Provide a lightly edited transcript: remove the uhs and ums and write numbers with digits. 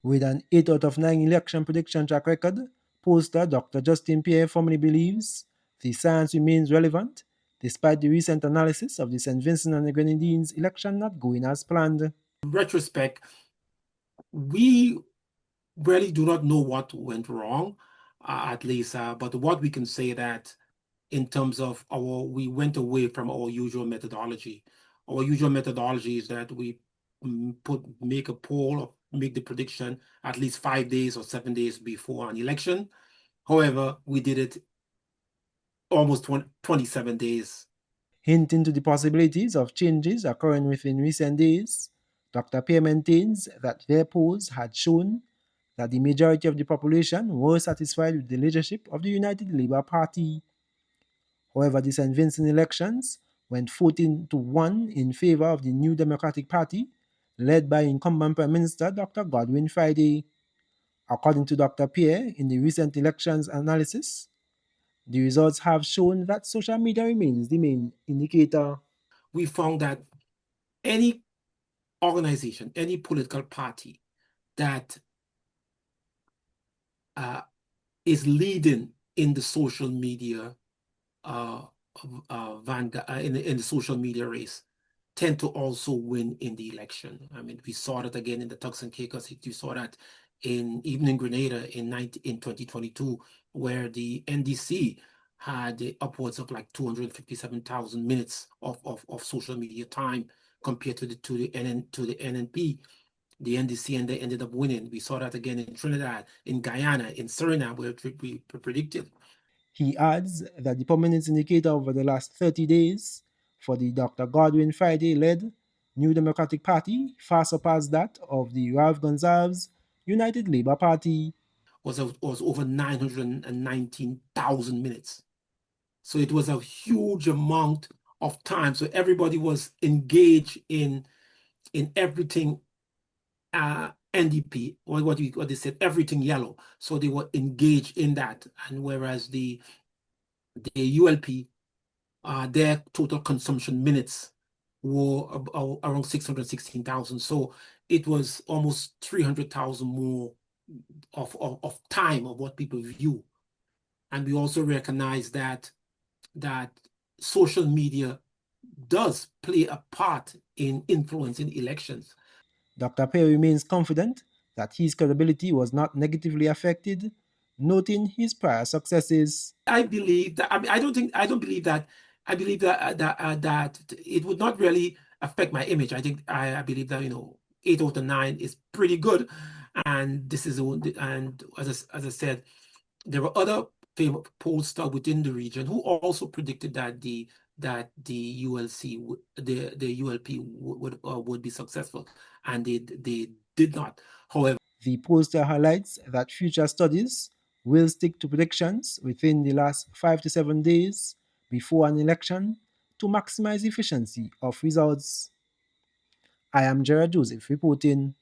With an 8 out of 9 election prediction track record, Pollster Dr. Justin Pierre firmly believes the science remains relevant despite the recent analysis of the St. Vincent and the Grenadines election not going as planned. In retrospect, we really do not know what went wrong, at least, but what we can say that in terms of we went away from our usual methodology. Our usual methodology is that we make a poll or make the prediction at least 5 days or 7 days before an election. However, we did it almost 27 days. Hinting to the possibilities of changes occurring within recent days, Dr. Pierre maintains that their polls had shown that the majority of the population were satisfied with the leadership of the United Labour Party. However, the St. Vincent elections went 14-1 in favor of the New Democratic Party, led by incumbent Prime Minister Dr. Godwin Friday. According to Dr. Pierre, in the recent elections analysis, the results have shown that social media remains the main indicator. We found that any organization, any political party that is leading in the social media in the social media race tend to also win in the election. I mean, we saw that again in the Turks and Caicos. We saw that even in Grenada in 2022, where the NDC had upwards of like 257,000 minutes of social media time compared to the NNP. The NDC, and they ended up winning. We saw that again in Trinidad, in Guyana, in Suriname, where we predicted. He adds that the prominence indicator over the last 30 days for the Dr. Godwin Friday-led New Democratic Party far surpassed that of the Ralph Gonsalves United Labour Party. Was over 919,000 minutes. So it was a huge amount of time. So everybody was engaged in everything NDP, or what they said, everything yellow. So they were engaged in that. And whereas the ULP, their total consumption minutes were around 616,000. So it was almost 300,000 more of time of what people view. And we also recognize that social media does play a part in influencing elections. Dr. Pierre remains confident that his credibility was not negatively affected, noting his prior successes. I believe that. I mean, I don't believe that. I believe that it would not really affect my image. I believe that 8 out of 9 is pretty good, and this is and as I said, there were other famous pollsters within the region who also predicted that the ULC the ULP would be successful, and they did not. However, the pollster highlights that future studies will stick to predictions within the last 5 to 7 days before an election to maximize efficiency of results. I am Gerard Joseph reporting.